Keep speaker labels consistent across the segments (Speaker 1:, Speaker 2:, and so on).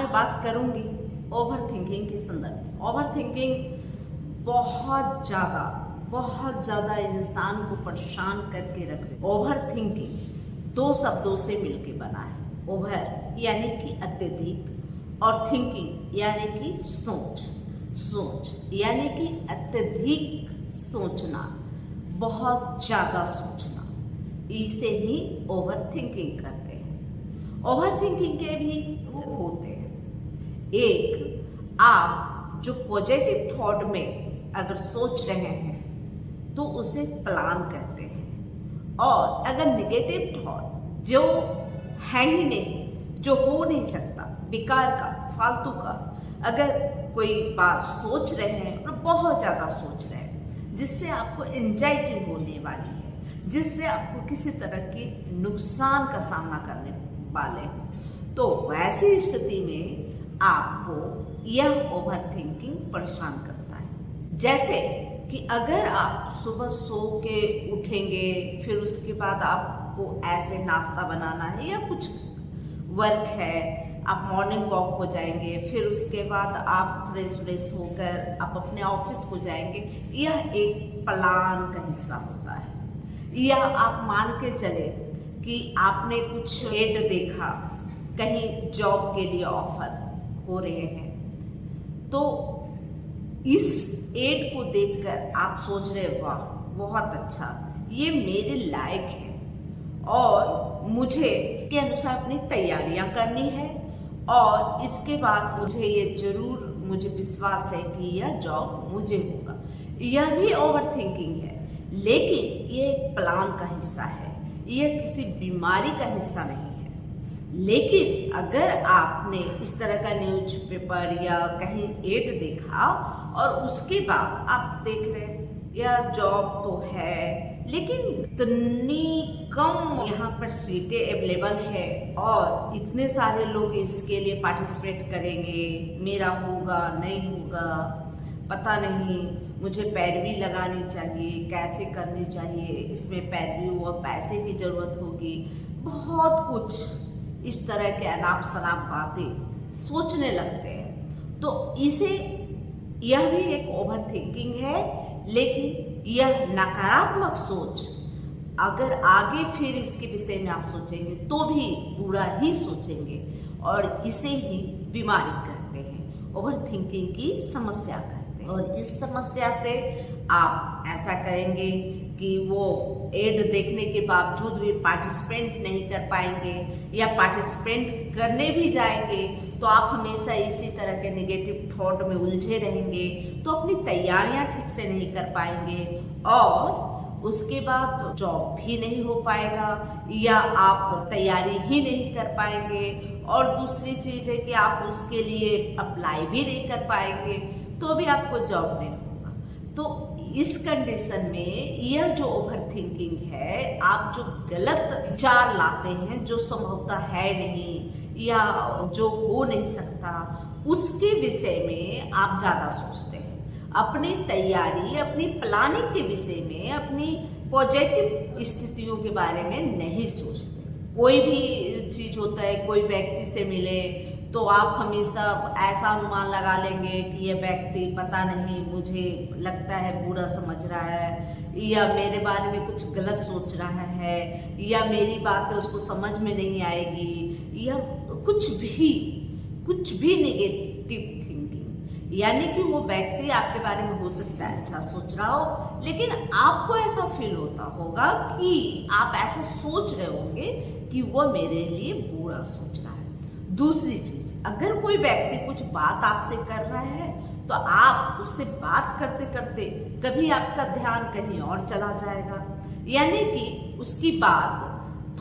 Speaker 1: मैं बात करूंगी ओवर थिंकिंग के संदर्भ में। ओवर थिंकिंग बहुत ज़्यादा इंसान को परेशान करके रख दे। ओवर थिंकिंग दो शब्दों से मिलकर बना है। ओवर यानी कि अत्यधिक और थिंकिंग यानी कि सोच यानी कि अत्यधिक सोचना, बहुत ज़्यादा सोचना, इसे ही ओवर थिंकिंग कहते हैं। ओवर थिंकिंग के भी वो होते हैं। एक, आप जो पॉजिटिव थॉट में अगर सोच रहे हैं तो उसे प्लान कहते हैं, और अगर नेगेटिव थॉट जो है ही नहीं, जो हो नहीं सकता, बेकार का, फालतू का, अगर कोई बात सोच रहे हैं और बहुत ज़्यादा सोच रहे हैं जिससे आपको एंजाइटी होने वाली है, जिससे आपको किसी तरह के नुकसान का सामना करने वाले हो, तो वैसी स्थिति में आपको यह ओवर थिंकिंग परेशान करता है। जैसे कि अगर आप सुबह सो के उठेंगे, फिर उसके बाद आपको ऐसे नाश्ता बनाना है या कुछ वर्क है, आप मॉर्निंग वॉक को जाएंगे, फिर उसके बाद आप फ्रेश होकर आप अपने ऑफिस को जाएंगे, यह एक प्लान का हिस्सा होता है। या आप मान के चले कि आपने कुछ एड देखा, कहीं जॉब के लिए ऑफर हो रहे हैं, तो इस एड को देखकर आप सोच रहे, वाह बहुत अच्छा, ये मेरे लायक है और मुझे इसके अनुसार अपनी तैयारियां करनी है, और इसके बाद मुझे विश्वास है कि यह जॉब मुझे होगा। यह भी ओवर थिंकिंग है, लेकिन यह एक प्लान का हिस्सा है, यह किसी बीमारी का हिस्सा नहीं है। लेकिन अगर आपने इस तरह का न्यूज़पेपर या कहीं एड देखा और उसके बाद आप देख रहे यह जॉब तो है, लेकिन इतनी कम यहाँ पर सीटें अवेलेबल है और इतने सारे लोग इसके लिए पार्टिसिपेट करेंगे, मेरा होगा नहीं होगा पता नहीं, मुझे पैरवी लगानी चाहिए, कैसे करनी चाहिए, इसमें पैरवी और पैसे की ज़रूरत होगी, बहुत कुछ इस तरह के अनाप शनाप बातें सोचने लगते हैं। तो यह भी एक ओवर थिंकिंग है, लेकिन यह नकारात्मक सोच, अगर आगे फिर इसके विषय में आप सोचेंगे तो भी बुरा ही सोचेंगे, और इसे ही बीमारी कहते हैं, ओवर थिंकिंग की समस्या कहते हैं। और इस समस्या से आप ऐसा करेंगे कि वो एड देखने के बावजूद भी पार्टिसिपेंट नहीं कर पाएंगे, या पार्टिसिपेंट करने भी जाएंगे तो आप हमेशा इसी तरह के नेगेटिव थॉट में उलझे रहेंगे, तो अपनी तैयारियां ठीक से नहीं कर पाएंगे, और उसके बाद जॉब भी नहीं हो पाएगा, या आप तैयारी ही नहीं कर पाएंगे, और दूसरी चीज़ है कि आप उसके लिए अप्लाई भी नहीं कर पाएंगे, तो भी आपको जॉब नहीं होगा। तो इस कंडीशन में यह जो ओवर थिंकिंग है, आप जो गलत विचार लाते हैं, जो संभवतः है नहीं या जो हो नहीं सकता, उसके विषय में आप ज़्यादा सोचते हैं। अपनी तैयारी, अपनी प्लानिंग के विषय में, अपनी पॉजिटिव स्थितियों के बारे में नहीं सोचते। कोई भी चीज़ होता है, कोई व्यक्ति से मिले तो आप हमेशा ऐसा अनुमान लगा लेंगे कि यह व्यक्ति पता नहीं, मुझे लगता है बुरा समझ रहा है, या मेरे बारे में कुछ गलत सोच रहा है, या मेरी बातें उसको समझ में नहीं आएगी, या कुछ भी नेगेटिव थिंकिंग, यानी कि वो व्यक्ति आपके बारे में हो सकता है अच्छा सोच रहा हो, लेकिन आपको ऐसा फील होता होगा कि आप ऐसा सोच रहे होंगे कि वो मेरे लिए बुरा सोच रहा है। दूसरी चीज, अगर कोई व्यक्ति कुछ बात आपसे कर रहा है तो आप उससे बात करते करते कभी आपका ध्यान कहीं और चला जाएगा, यानी कि उसकी बात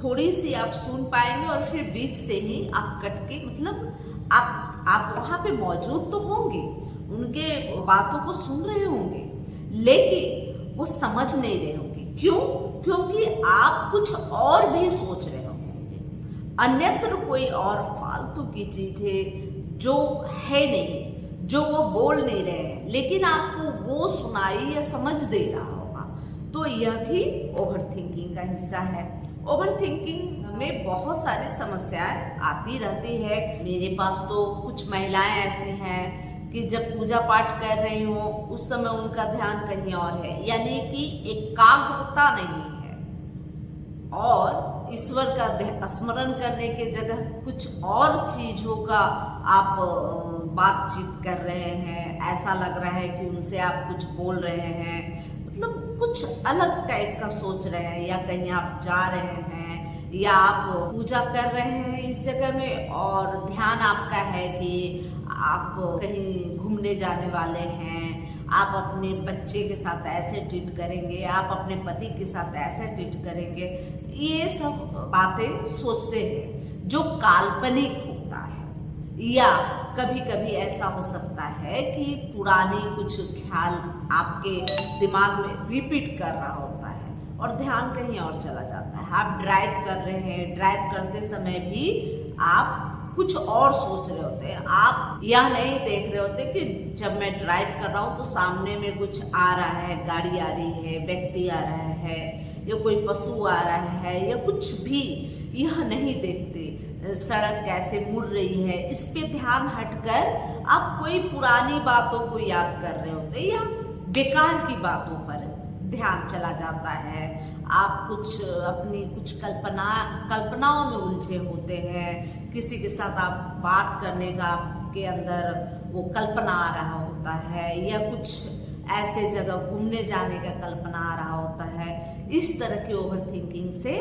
Speaker 1: थोड़ी सी आप सुन पाएंगे और फिर बीच से ही आप कट के, मतलब आप वहाँ पे मौजूद तो होंगे, उनके बातों को सुन रहे होंगे, लेकिन वो समझ नहीं रहे होंगे। क्यों? क्योंकि आप कुछ और भी सोच रहे होंगे, अन्यत्र कोई और फालतू की चीजें जो है नहीं, जो वो बोल नहीं रहे हैं, लेकिन आपको वो सुनाई या समझ दे रहा होगा। तो यह भी ओवर थिंकिंग का हिस्सा है। ओवर थिंकिंग में बहुत सारी समस्याएं आती रहती है। मेरे पास तो कुछ महिलाएं ऐसी हैं कि जब पूजा पाठ कर रही हो उस समय उनका ध्यान कहीं और है, यानी कि एकाग्रता नहीं है और ईश्वर का स्मरण करने के जगह कुछ और चीजों का आप बातचीत कर रहे हैं। ऐसा लग रहा है कि उनसे आप कुछ बोल रहे हैं, मतलब कुछ अलग टाइप का सोच रहे हैं, या कहीं आप जा रहे हैं या आप पूजा कर रहे हैं इस जगह में और ध्यान आपका है कि आप कहीं घूमने जाने वाले हैं, आप अपने बच्चे के साथ ऐसे ट्रीट करेंगे, आप अपने पति के साथ ऐसे ट्रीट करेंगे, ये सब बातें सोचते हैं जो काल्पनिक होता है। या कभी कभी ऐसा हो सकता है कि पुरानी कुछ ख्याल आपके दिमाग में रिपीट कर रहा होता है और ध्यान कहीं और चला जाता है। आप ड्राइव कर रहे हैं, ड्राइव करते समय भी आप कुछ और सोच रहे होते हैं, आप यह नहीं देख रहे होते कि जब मैं ड्राइव कर रहा हूँ तो सामने में कुछ आ रहा है, गाड़ी आ रही है, व्यक्ति आ रहा है या कोई पशु आ रहा है या कुछ भी, यह नहीं देखते। सड़क कैसे मुड़ रही है इस पे ध्यान हटकर आप कोई पुरानी बातों को याद कर रहे होते या बेकार की बातों पर ध्यान चला जाता है। आप कुछ अपनी कुछ कल्पनाओं में उलझे होते हैं, किसी के साथ आप बात करने का आपके अंदर वो कल्पना आ रहा होता है या कुछ ऐसे जगह घूमने जाने का कल्पना आ रहा होता है। इस तरह की ओवर थिंकिंग से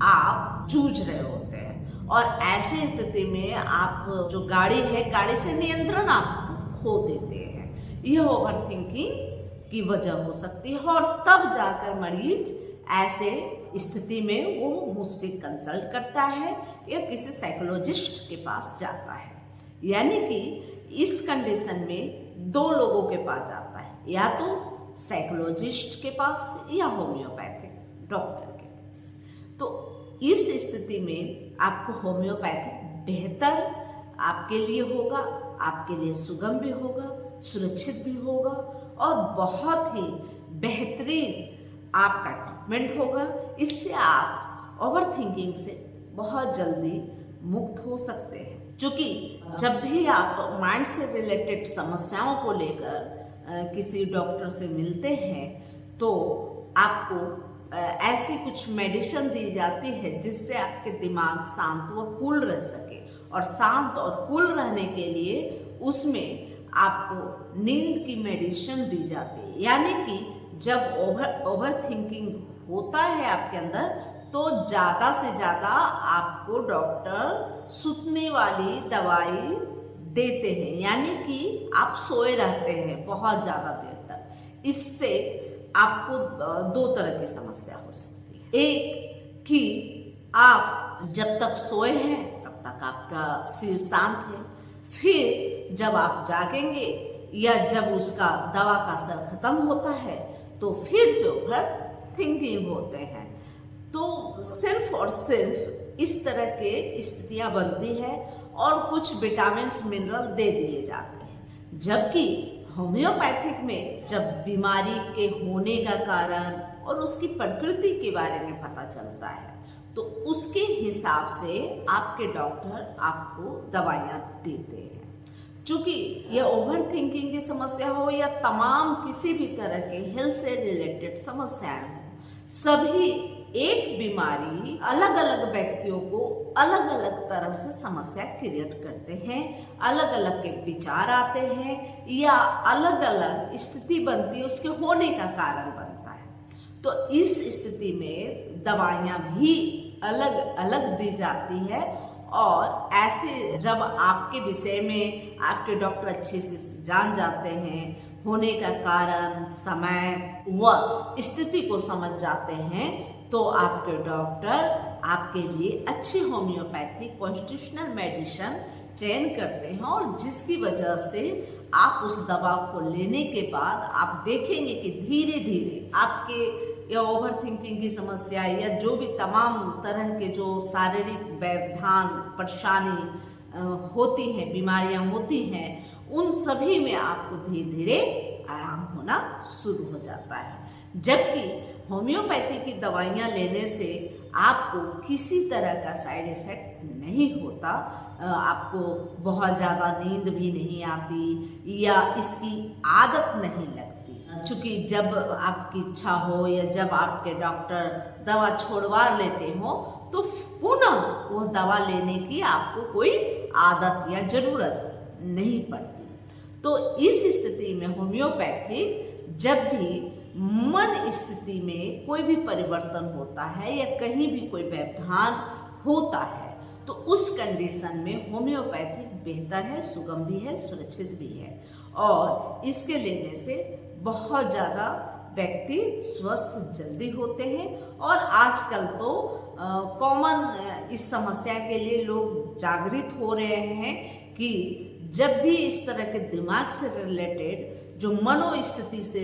Speaker 1: आप जूझ रहे होते हैं और ऐसी स्थिति में आप जो गाड़ी है, गाड़ी से नियंत्रण आप खो देते हैं। यह ओवर थिंकिंग की वजह हो सकती है और तब जाकर मरीज ऐसे स्थिति में वो मुझसे कंसल्ट करता है या किसी साइकोलॉजिस्ट के पास जाता है। यानी कि इस कंडीशन में दो लोगों के पास जाता है, या तो साइकोलॉजिस्ट के पास या होम्योपैथिक डॉक्टर के पास। तो इस स्थिति में आपको होम्योपैथिक बेहतर आपके लिए होगा, आपके लिए सुगम भी होगा, सुरक्षित भी होगा और बहुत ही बेहतरीन आपका ट्रीटमेंट होगा। इससे आप ओवर थिंकिंग से बहुत जल्दी मुक्त हो सकते हैं। क्योंकि जब भी आप माइंड से रिलेटेड समस्याओं को लेकर किसी डॉक्टर से मिलते हैं तो आपको ऐसी कुछ मेडिसिन दी जाती है जिससे आपके दिमाग शांत व कूल रह सके, और शांत और कूल रहने के लिए उसमें आपको नींद की मेडिसिन दी जाती है। यानी कि जब ओवर थिंकिंग होता है आपके अंदर तो ज़्यादा से ज़्यादा आपको डॉक्टर सुतने वाली दवाई देते हैं, यानी कि आप सोए रहते हैं बहुत ज़्यादा देर तक। इससे आपको दो तरह की समस्या हो सकती है। एक कि आप जब तक सोए हैं तब तक आपका सिर शांत है, फिर जब आप जागेंगे या जब उसका दवा का असर खत्म होता है तो फिर से ओवर थिंकिंग होते हैं। तो सिर्फ और सिर्फ इस तरह के स्थितियां बनती है और कुछ विटामिन मिनरल दे दिए जाते हैं। जबकि होम्योपैथिक में जब बीमारी के होने का कारण और उसकी प्रकृति के बारे में पता चलता है तो उसके हिसाब से आपके डॉक्टर आपको दवाइयाँ देते हैं। चूंकि ये ओवर थिंकिंग की समस्या हो या तमाम किसी भी तरह के हेल्थ से रिलेटेड समस्याएं हो, सभी एक बीमारी अलग अलग व्यक्तियों को अलग अलग तरह से समस्या क्रिएट करते हैं, अलग अलग के विचार आते हैं या अलग अलग स्थिति बनती है, उसके होने का कारण बनता है। तो इस स्थिति में दवाइयाँ भी अलग अलग दी जाती है और ऐसे जब आपके विषय में आपके डॉक्टर अच्छे से जान जाते हैं, होने का कारण, समय व स्थिति को समझ जाते हैं, तो आपके डॉक्टर आपके लिए अच्छी होम्योपैथिक कॉन्स्टिट्यूशनल मेडिसिन चयन करते हैं और जिसकी वजह से आप उस दवा को लेने के बाद आप देखेंगे कि धीरे धीरे आपके या ओवर थिंकिंग की समस्या या जो भी तमाम तरह के जो शारीरिक व्यवधान परेशानी होती हैं, बीमारियां होती हैं, उन सभी में आपको धीरे धीरे आराम होना शुरू हो जाता है। जबकि होम्योपैथी की दवाइयां लेने से आपको किसी तरह का साइड इफेक्ट नहीं होता, आपको बहुत ज़्यादा नींद भी नहीं आती या इसकी आदत नहीं लगती। चूँकि जब आपकी इच्छा हो या जब आपके डॉक्टर दवा छोड़वा लेते हो तो पुनः वो दवा लेने की आपको कोई आदत या ज़रूरत नहीं पड़ती। तो इस स्थिति में होम्योपैथिक जब भी मन स्थिति में कोई भी परिवर्तन होता है या कहीं भी कोई व्यवधान होता है तो उस कंडीशन में होम्योपैथिक बेहतर है, सुगम भी है, सुरक्षित भी है और इसके लेने से बहुत ज़्यादा व्यक्ति स्वस्थ जल्दी होते हैं। और आजकल तो कॉमन इस समस्या के लिए लोग जागृत हो रहे हैं कि जब भी इस तरह के दिमाग से रिलेटेड, जो मनोस्थिति से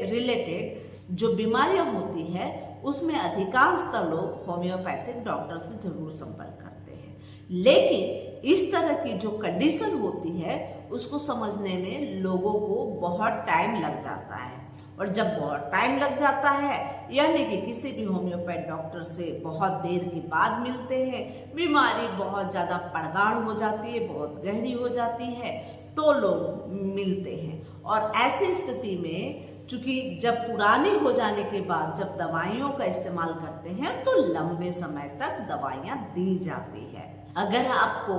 Speaker 1: रिलेटेड जो बीमारियां होती है उसमें अधिकांशतः लोग होम्योपैथिक डॉक्टर से जरूर संपर्क करते हैं। लेकिन इस तरह की जो कंडीशन होती है उसको समझने में लोगों को बहुत टाइम लग जाता है और जब बहुत टाइम लग जाता है यानी कि किसी भी होम्योपैथ डॉक्टर से बहुत देर के बाद मिलते हैं, बीमारी बहुत ज़्यादा प्रगाढ़ हो जाती है, बहुत गहरी हो जाती है तो लोग मिलते हैं। और ऐसी स्थिति में चूंकि जब पुरानी हो जाने के बाद जब दवाइयों का इस्तेमाल करते हैं तो लंबे समय तक दवाइयाँ दी जाती है। अगर आपको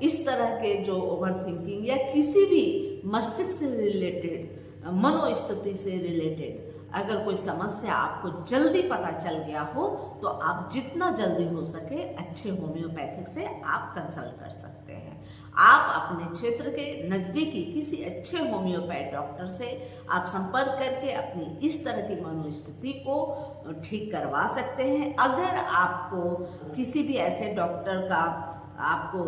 Speaker 1: इस तरह के जो ओवरथिंकिंग या किसी भी मस्तिष्क से रिलेटेड, मनोस्थिति से रिलेटेड अगर कोई समस्या आपको जल्दी पता चल गया हो तो आप जितना जल्दी हो सके अच्छे होम्योपैथिक से आप कंसल्ट कर सकते हैं। आप अपने क्षेत्र के नज़दीकी किसी अच्छे होम्योपैथ डॉक्टर से आप संपर्क करके अपनी इस तरह की मनोस्थिति को ठीक करवा सकते हैं। अगर आपको किसी भी ऐसे डॉक्टर का आपको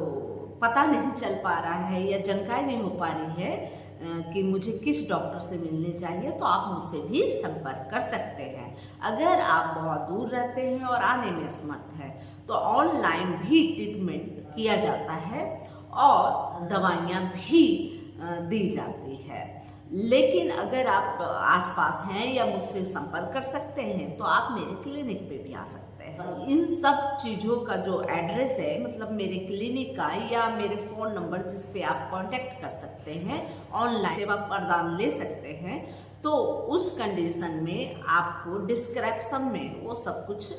Speaker 1: पता नहीं चल पा रहा है या जानकारी नहीं हो पा रही है कि मुझे किस डॉक्टर से मिलने चाहिए तो आप मुझसे भी संपर्क कर सकते हैं। अगर आप बहुत दूर रहते हैं और आने में असमर्थ हैं तो ऑनलाइन भी ट्रीटमेंट किया जाता है और दवाइयाँ भी दी जाती है। लेकिन अगर आप आसपास हैं या मुझसे संपर्क कर सकते हैं तो आप मेरे क्लिनिक पे भी आ सकते हैं। इन सब चीज़ों का जो एड्रेस है, मतलब मेरे क्लिनिक का या मेरे फ़ोन नंबर जिस पे आप कांटेक्ट कर सकते हैं, ऑनलाइन सेवा प्रदान ले सकते हैं, तो उस कंडीशन में आपको डिस्क्रिप्शन में वो सब कुछ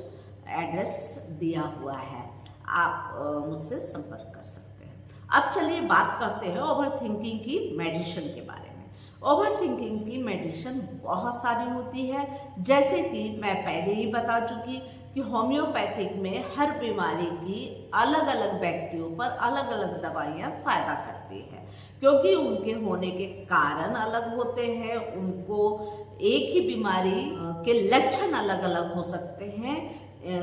Speaker 1: एड्रेस दिया हुआ है, आप मुझसे संपर्क कर सकते हैं। अब चलिए बात करते हैं ओवरथिंकिंग की मेडिसिन के बारे में। ओवरथिंकिंग की मेडिसिन बहुत सारी होती है, जैसे कि मैं पहले ही बता चुकी कि होम्योपैथिक में हर बीमारी की अलग अलग व्यक्तियों पर अलग अलग दवाइयाँ फ़ायदा करती है, क्योंकि उनके होने के कारण अलग होते हैं, उनको एक ही बीमारी के लक्षण अलग अलग हो सकते हैं,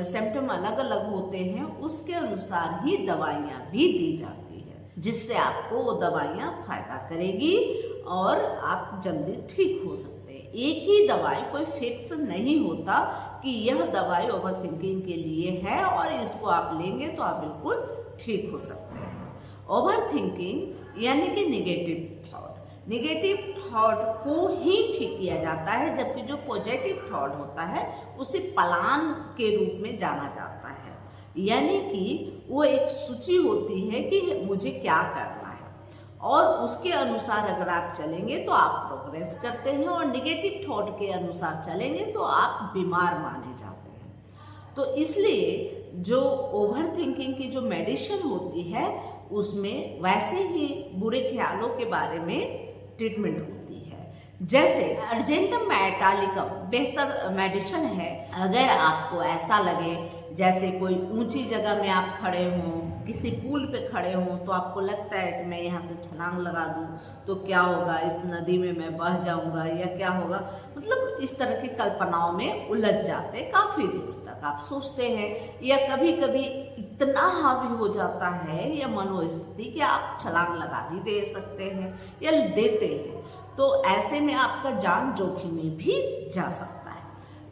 Speaker 1: सिम्टम अलग अलग होते हैं, उसके अनुसार ही दवाइयाँ भी दी जाती है, जिससे आपको वो दवाइयाँ फ़ायदा करेगी और आप जल्दी ठीक हो सकते हैं। एक ही दवाई कोई फिक्स नहीं होता कि यह दवाई ओवरथिंकिंग के लिए है और इसको आप लेंगे तो आप बिल्कुल ठीक हो सकते हैं। ओवरथिंकिंग यानी कि निगेटिव थॉट को ही ठीक किया जाता है, जबकि जो पॉजिटिव थॉट होता है उसे प्लान के रूप में जाना जाता है। यानी कि वो एक सूची होती है कि मुझे क्या करना है और उसके अनुसार अगर आप चलेंगे तो आप प्रोग्रेस करते हैं और निगेटिव थॉट के अनुसार चलेंगे तो आप बीमार माने जाते हैं। तो इसलिए जो ओवरथिंकिंग की जो मेडिसिन होती है उसमें वैसे ही बुरे ख्यालों के बारे में ट्रीटमेंट होती है। जैसे अर्जेंटम मेटालिकम बेहतर मेडिसिन है। अगर आपको ऐसा लगे जैसे कोई ऊंची जगह में आप खड़े हों, किसी पुल पे खड़े हों, तो आपको लगता है कि मैं यहाँ से छलांग लगा दूँ तो क्या होगा, इस नदी में मैं बह जाऊँगा या क्या होगा, मतलब इस तरह की कल्पनाओं में उलझ जाते काफ़ी देर तक आप सोचते हैं, या कभी कभी इतना हावी हो जाता है या मनोस्थिति कि आप छलांग लगा भी दे सकते हैं या देते हैं, तो ऐसे में आपका जान जोखिम में भी जा सकता है।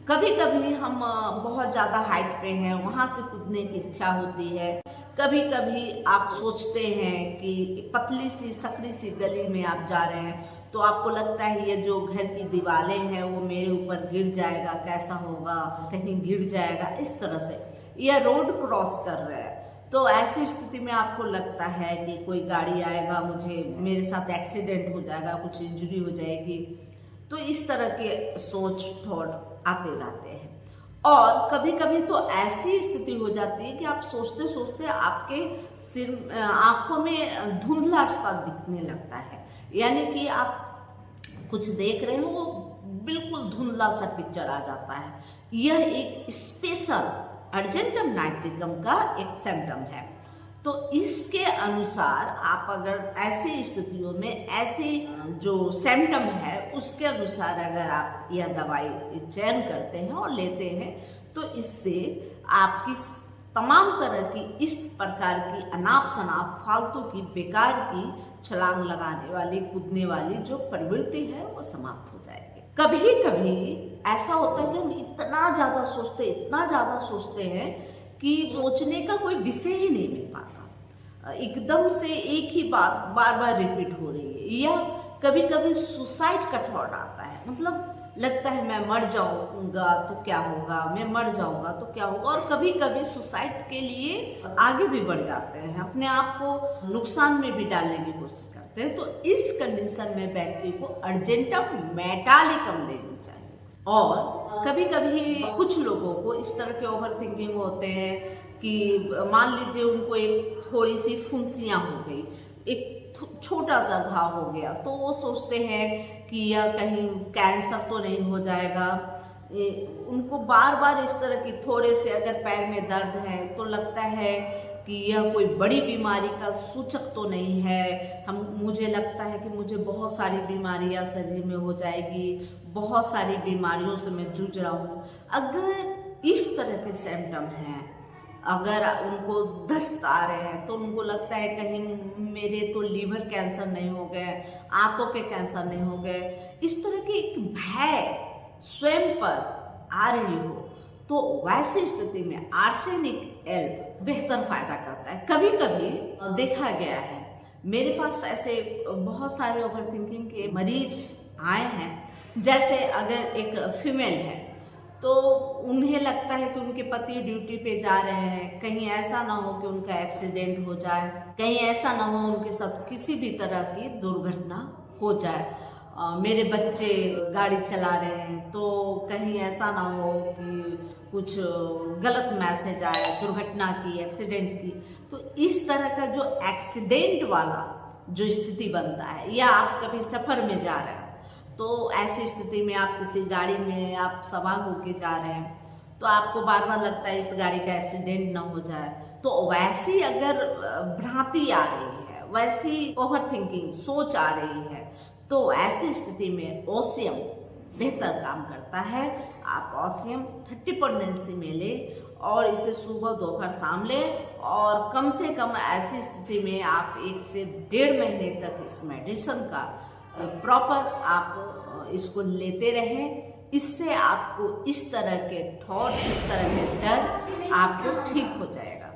Speaker 1: कभी कभी हम बहुत ज़्यादा हाइट पे हैं, वहाँ से कूदने की इच्छा होती है। कभी कभी आप सोचते हैं कि पतली सी सकरी सी गली में आप जा रहे हैं तो आपको लगता है ये जो घर की दीवारें हैं वो मेरे ऊपर गिर जाएगा, कैसा होगा, कहीं गिर जाएगा, इस तरह से या रोड क्रॉस कर रहे हैं, तो ऐसी स्थिति में आपको लगता है कि कोई गाड़ी आएगा, मुझे मेरे साथ एक्सीडेंट हो जाएगा, कुछ इंजरी हो जाएगी, तो इस तरह के सोच थॉट आते रहते हैं। और कभी कभी तो ऐसी स्थिति हो जाती है कि आप सोचते सोचते आपके सिर आंखों में धुंधला सा दिखने लगता है, यानी कि आप कुछ देख रहे हो वो बिल्कुल धुंधला सा पिक्चर आ जाता है। यह एक स्पेशल अर्जेंटम नाइट्रिकम का एक सिम्टम है। तो इसके अनुसार आप अगर ऐसी स्थितियों में ऐसे जो सिम्टम है उसके अनुसार अगर आप यह दवाई चयन करते हैं और लेते हैं, तो इससे आपकी तमाम तरह की इस प्रकार की अनाप शनाप फालतू की बेकार की छलांग लगाने वाली कूदने वाली जो प्रवृत्ति है वो समाप्त हो जाएगी। कभी कभी ऐसा होता है कि हम इतना ज़्यादा सोचते हैं कि सोचने का कोई विषय ही नहीं मिल पाता, एकदम से एक ही बात बार बार रिपीट हो रही है। या कभी कभी सुसाइड का थॉट आता है, मतलब लगता है मैं मर जाऊंगा तो क्या होगा, मैं मर जाऊंगा तो क्या होगा, और कभी कभी सुसाइड के लिए आगे भी बढ़ जाते हैं, अपने आप को नुकसान में भी डालने की कोशिश करते हैं। तो इस कंडीशन में व्यक्ति को अर्जेंटम मेटालिकम लेनी चाहिए। और कभी कभी कुछ लोगों को इस तरह के ओवर थिंकिंग होते हैं कि मान लीजिए उनको एक थोड़ी सी फुंसियाँ हो गई, एक छोटा सा घाव हो गया, तो वो सोचते हैं कि यह कहीं कैंसर तो नहीं हो जाएगा। उनको बार बार इस तरह की थोड़े से अगर पैर में दर्द है तो लगता है कि यह कोई बड़ी बीमारी का सूचक तो नहीं है। मुझे लगता है कि मुझे बहुत सारी बीमारियां शरीर में हो जाएगी, बहुत सारी बीमारियों से मैं जूझ रहा हूँ। अगर इस तरह के सिम्टम हैं, अगर उनको दस्त आ रहे हैं, तो उनको लगता है कहीं मेरे तो लीवर कैंसर नहीं हो गए, आंतों के कैंसर नहीं हो गए, इस तरह की एक भय स्वयं पर आ रही हो, तो वैसी स्थिति में आर्सेनिक एल्ब बेहतर फायदा करता है। कभी कभी देखा गया है, मेरे पास ऐसे बहुत सारे ओवर थिंकिंग के मरीज आए हैं। जैसे अगर एक फीमेल है तो उन्हें लगता है कि उनके पति ड्यूटी पे जा रहे हैं, कहीं ऐसा ना हो कि उनका एक्सीडेंट हो जाए, कहीं ऐसा ना हो उनके साथ किसी भी तरह की दुर्घटना हो जाए। मेरे बच्चे गाड़ी चला रहे हैं तो कहीं ऐसा ना हो कि कुछ गलत मैसेज आए दुर्घटना की, एक्सीडेंट की। तो इस तरह का जो एक्सीडेंट वाला जो स्थिति बनता है, या आप कभी सफ़र में जा रहे हैं तो ऐसी स्थिति में आप किसी गाड़ी में आप सवार होके जा रहे हैं तो आपको बार बार लगता है इस गाड़ी का एक्सीडेंट ना हो जाए। तो वैसी अगर भ्रांति आ रही है, वैसी ओवर थिंकिंग सोच आ रही है, तो ऐसी स्थिति में ओसियम बेहतर काम करता है। आप ओसियम 30 पोटेंसी में लें और इसे सुबह दोपहर शाम लें, और कम से कम ऐसी स्थिति में आप 1 से 1.5 महीने तक इस मेडिसिन का प्रॉपर आप इसको लेते रहें। इससे आपको इस तरह के थॉट, इस तरह के डर आपको ठीक हो जाएगा।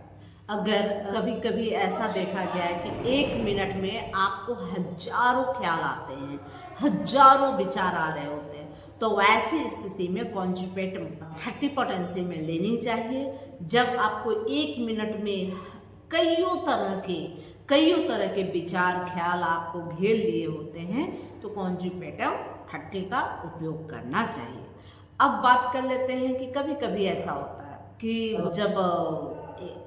Speaker 1: अगर कभी कभी ऐसा देखा गया है कि 1 मिनट में आपको हजारों ख्याल आते हैं, हजारों विचार आ रहे होते हैं, तो वैसी स्थिति में कॉन्जुगेट 30 पोटेंसी में लेनी चाहिए। जब आपको 1 मिनट में कईयों तरह के विचार ख्याल आपको घेर लिए होते हैं, तो कॉन्जुगेटिव 30 का उपयोग करना चाहिए। अब बात कर लेते हैं कि कभी कभी ऐसा होता है कि जब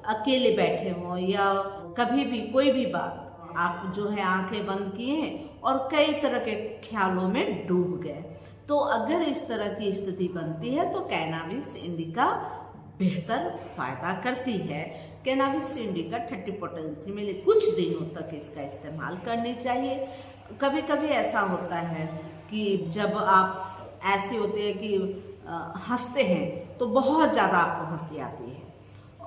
Speaker 1: अकेले बैठे हों या कभी भी कोई भी बात आप जो है आंखें बंद किए और कई तरह के ख्यालों में डूब गए, तो अगर इस तरह की स्थिति बनती है तो कैनाबिस इंडिका बेहतर फायदा करती है। कैनाबिस इंडिका 30 पोटेंसी में कुछ दिनों तक इसका इस्तेमाल करनी चाहिए। कभी कभी ऐसा होता है कि जब आप ऐसे होते हैं कि हंसते हैं तो बहुत ज़्यादा आपको हंसी आती है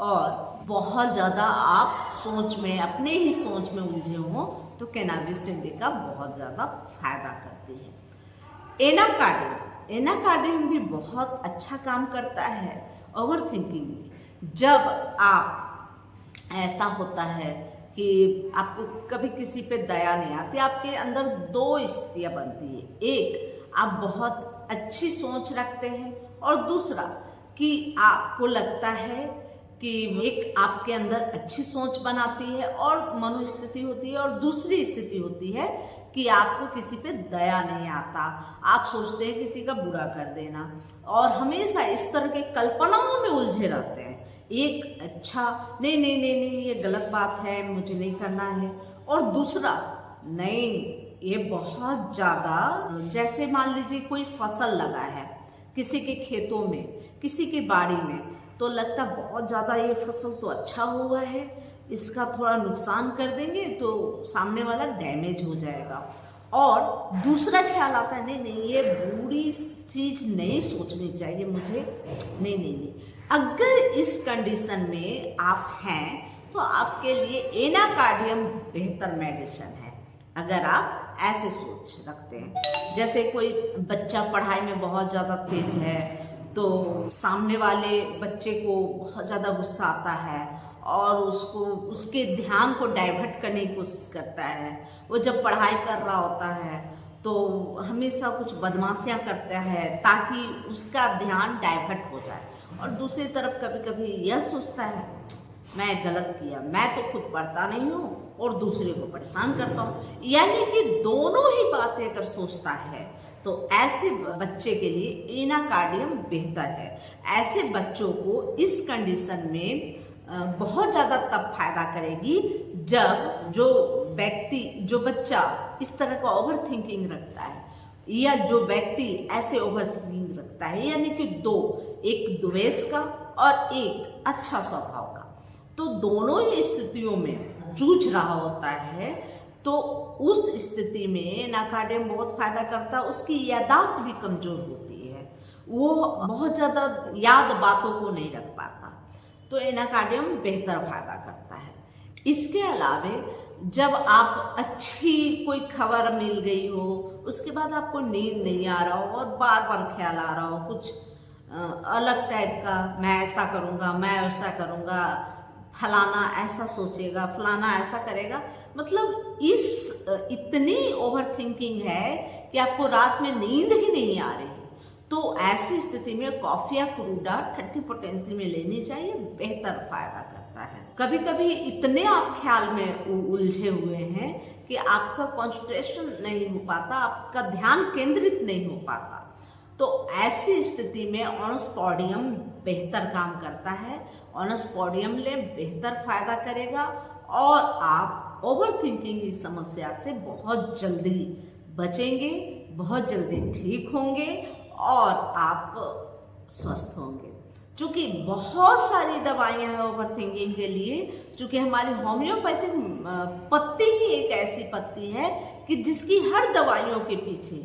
Speaker 1: और बहुत ज़्यादा आप सोच में, अपने ही सोच में उलझे हों, तो कैनाबिस इंडिका बहुत ज़्यादा फायदा करती है। एनाकार्डियम भी बहुत अच्छा काम करता है ओवर थिंकिंग में। जब आप ऐसा होता है कि आपको कभी किसी पे दया नहीं आती, आपके अंदर 2 स्थितियाँ बनती है। एक, आप बहुत अच्छी सोच रखते हैं, और दूसरा कि आपको लगता है कि एक आपके अंदर अच्छी सोच बनाती है और मनोस्थिति होती है, और दूसरी स्थिति होती है कि आपको किसी पे दया नहीं आता, आप सोचते हैं किसी का बुरा कर देना और हमेशा इस तरह के कल्पनाओं में उलझे रहते हैं। एक अच्छा नहीं नहीं नहीं नहीं ये गलत बात है, मुझे नहीं करना है, और दूसरा नहीं ये बहुत ज़्यादा, जैसे मान लीजिए कोई फसल लगा है किसी के खेतों में, किसी की बाड़ी में, तो लगता बहुत ज़्यादा ये फसल तो अच्छा हुआ है, इसका थोड़ा नुकसान कर देंगे तो सामने वाला डैमेज हो जाएगा। और दूसरा ख्याल आता है नहीं नहीं ये बुरी चीज़ नहीं सोचनी चाहिए मुझे, नहीं नहीं नहीं। अगर इस कंडीशन में आप हैं तो आपके लिए एनाकार्डियम बेहतर मेडिसिन है, अगर आप ऐसे सोच रखते हैं। जैसे कोई बच्चा पढ़ाई में बहुत ज़्यादा तेज है तो सामने वाले बच्चे को बहुत ज़्यादा गुस्सा आता है और उसको उसके ध्यान को डाइवर्ट करने की कोशिश करता है। वो जब पढ़ाई कर रहा होता है तो हमेशा कुछ बदमाशियां करता है ताकि उसका ध्यान डाइवर्ट हो जाए, और दूसरी तरफ कभी कभी यह सोचता है मैं गलत किया, मैं तो खुद पढ़ता नहीं हूँ और दूसरे को परेशान करता हूँ। यानी कि दोनों ही बातें अगर सोचता है तो ऐसे बच्चे के लिए एनाकार्डियम बेहतर है। ऐसे बच्चों को इस कंडीशन में बहुत ज़्यादा तब फायदा करेगी जब जो बच्चा इस तरह का ओवर थिंकिंग रखता है या जो व्यक्ति ऐसे ओवर थिंकिंग रखता है, यानी कि दो, एक द्वेष का और एक अच्छा स्वभाव का, तो दोनों ही स्थितियों में जूझ रहा होता है, तो उस स्थिति में एनाकार्डियम बहुत फायदा करता है। उसकी याददाश्त भी कमजोर होती है, वो बहुत ज़्यादा याद बातों को नहीं रख पाता, तो एनाकार्डियम बेहतर फायदा करता है। इसके अलावे जब आप अच्छी कोई खबर मिल गई हो, उसके बाद आपको नींद नहीं आ रहा हो और बार बार ख्याल आ रहा हो कुछ अलग टाइप का, मैं ऐसा करूँगा, मैं वैसा करूँगा, फलाना ऐसा सोचेगा, फलाना ऐसा करेगा, मतलब इतनी ओवर थिंकिंग है कि आपको रात में नींद ही नहीं आ रही, तो ऐसी स्थिति में कॉफी या क्रूडा 30 पोटेंसी में लेनी चाहिए, बेहतर फायदा करता है। कभी कभी इतने आप ख्याल में उलझे हुए हैं कि आपका कंसंट्रेशन नहीं हो पाता, आपका ध्यान केंद्रित नहीं हो पाता, तो ऐसी स्थिति में ऑनस्पोडियम बेहतर काम करता है। ऑनस्पोडियम ले बेहतर फायदा करेगा और आप ओवर थिंकिंग की समस्या से बहुत जल्दी बचेंगे, बहुत जल्दी ठीक होंगे और आप स्वस्थ होंगे। चूँकि बहुत सारी दवाइयाँ हैं ओवर थिंकिंग के लिए, चूँकि हमारी होम्योपैथिक पत्ती ही एक ऐसी पत्ती है कि जिसकी हर दवाइयों के पीछे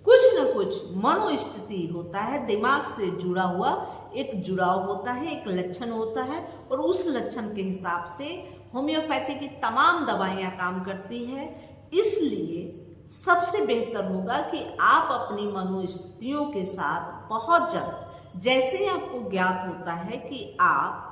Speaker 1: कुछ न कुछ मनोस्थिति होता है, दिमाग से जुड़ा हुआ एक जुड़ाव होता है, एक लक्षण होता है, और उस लक्षण के हिसाब से होम्योपैथी की तमाम दवाइयाँ काम करती है। इसलिए सबसे बेहतर होगा कि आप अपनी मनोस्थितियों के साथ बहुत जल्द, जैसे ही आपको ज्ञात होता है कि आप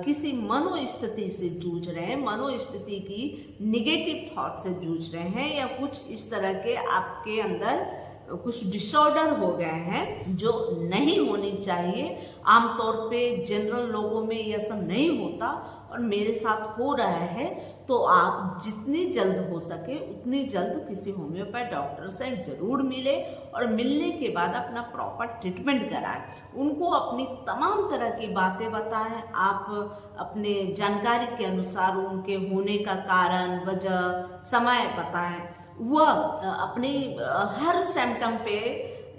Speaker 1: किसी मनोस्थिति से जूझ रहे हैं, मनोस्थिति की निगेटिव थॉट से जूझ रहे हैं, या कुछ इस तरह के आपके अंदर कुछ डिसऑर्डर हो गए हैं जो नहीं होनी चाहिए। आमतौर पे जनरल लोगों में यह सब नहीं होता और मेरे साथ हो रहा है, तो आप जितनी जल्द हो सके उतनी जल्द किसी होम्योपैथ डॉक्टर से जरूर मिले और मिलने के बाद अपना प्रॉपर ट्रीटमेंट कराएं। उनको अपनी तमाम तरह की बातें बताएं, आप अपने जानकारी के अनुसार उनके होने का कारण, वजह, समय बताएं। वह अपनी हर सिम्टम पे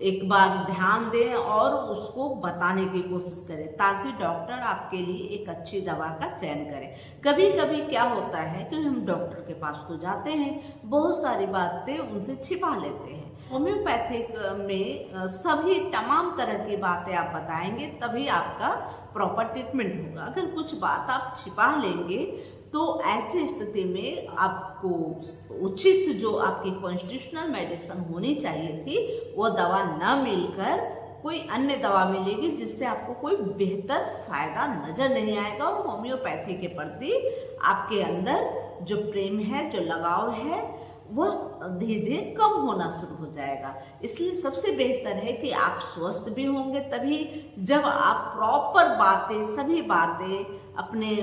Speaker 1: एक बार ध्यान दें और उसको बताने की कोशिश करें ताकि डॉक्टर आपके लिए एक अच्छी दवा का चयन करें। कभी कभी क्या होता है कि हम डॉक्टर के पास तो जाते हैं, बहुत सारी बातें उनसे छिपा लेते हैं। होम्योपैथिक में सभी तमाम तरह की बातें आप बताएंगे तभी आपका प्रॉपर ट्रीटमेंट होगा। अगर कुछ बात आप छिपा लेंगे तो ऐसी स्थिति में आपको उचित जो आपकी कॉन्स्टिट्यूशनल मेडिसिन होनी चाहिए थी वो दवा न मिलकर कोई अन्य दवा मिलेगी जिससे आपको कोई बेहतर फायदा नजर नहीं आएगा और होम्योपैथी के प्रति आपके अंदर जो प्रेम है, जो लगाव है, वह धीरे धीरे कम होना शुरू हो जाएगा। इसलिए सबसे बेहतर है कि आप स्वस्थ भी होंगे तभी जब आप प्रॉपर सभी बातें अपने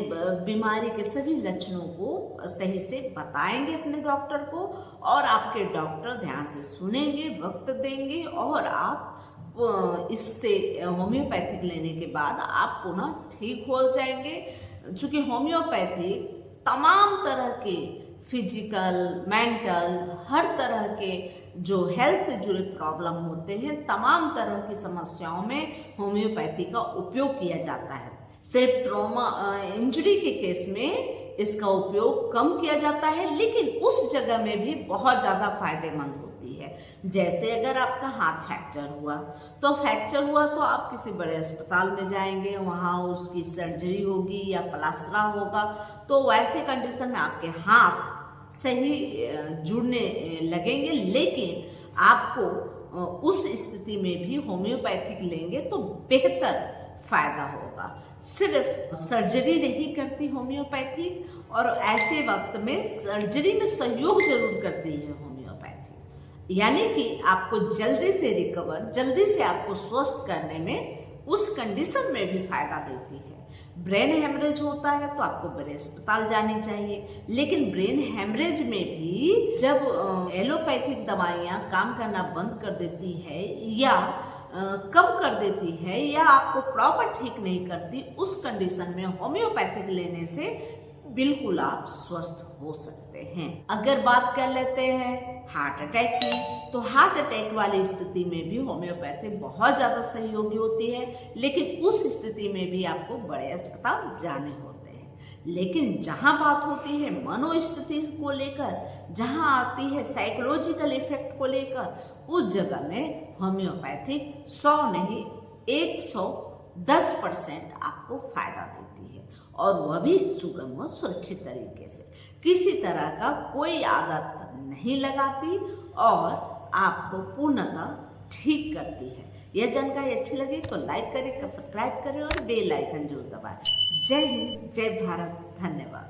Speaker 1: बीमारी के सभी लक्षणों को सही से बताएंगे अपने डॉक्टर को, और आपके डॉक्टर ध्यान से सुनेंगे, वक्त देंगे, और आप इससे होम्योपैथिक लेने के बाद आप पुनः ठीक हो जाएंगे। चूँकि होम्योपैथी तमाम तरह के फिजिकल, मेंटल, हर तरह के जो हेल्थ से जुड़े प्रॉब्लम होते हैं, तमाम तरह की समस्याओं में होम्योपैथी का उपयोग किया जाता है। सिर्फ ट्रॉमा इंजरी के केस में इसका उपयोग कम किया जाता है, लेकिन उस जगह में भी बहुत ज़्यादा फायदेमंद होती है। जैसे अगर आपका हाथ फ्रैक्चर हुआ तो आप किसी बड़े अस्पताल में जाएंगे, वहाँ उसकी सर्जरी होगी या प्लास्टरा होगा, तो वैसे कंडीशन में आपके हाथ सही जुड़ने लगेंगे। लेकिन आपको उस स्थिति में भी होम्योपैथिक लेंगे तो बेहतर फायदा होगा। सिर्फ सर्जरी नहीं करती होम्योपैथी, और ऐसे वक्त में सर्जरी में सहयोग जरूर करती है होम्योपैथी, यानी कि आपको जल्दी से रिकवर, जल्दी से आपको स्वस्थ करने में उस कंडीशन में भी फायदा देती है। ब्रेन हेमरेज होता है तो आपको बड़े अस्पताल जानी चाहिए, लेकिन ब्रेन हेमरेज में भी जब एलोपैथिक दवाइयाँ काम करना बंद कर देती है या कम कर देती है या आपको प्रॉपर ठीक नहीं करती, उस कंडीशन में होम्योपैथिक लेने से बिल्कुल आप स्वस्थ हो सकते हैं। अगर बात कर लेते हैं हार्ट अटैक की, तो हार्ट अटैक वाली स्थिति में भी होम्योपैथी बहुत ज़्यादा सहयोगी होती है, लेकिन उस स्थिति में भी आपको बड़े अस्पताल जाने होते हैं। लेकिन जहाँ बात होती है मनोस्थिति को लेकर, जहाँ आती है साइकोलॉजिकल इफेक्ट को लेकर, उस जगह में होम्योपैथिक 100 नहीं 110% आपको फायदा देती है, और वह भी सुगम और सुरक्षित तरीके से। किसी तरह का कोई आदत नहीं लगाती और आपको पूर्णतः ठीक करती है। यह जानकारी अच्छी लगी तो लाइक करें, सब्सक्राइब करें और बेल आइकन जरूर दबाएं। जय हिंद, जय भारत, धन्यवाद।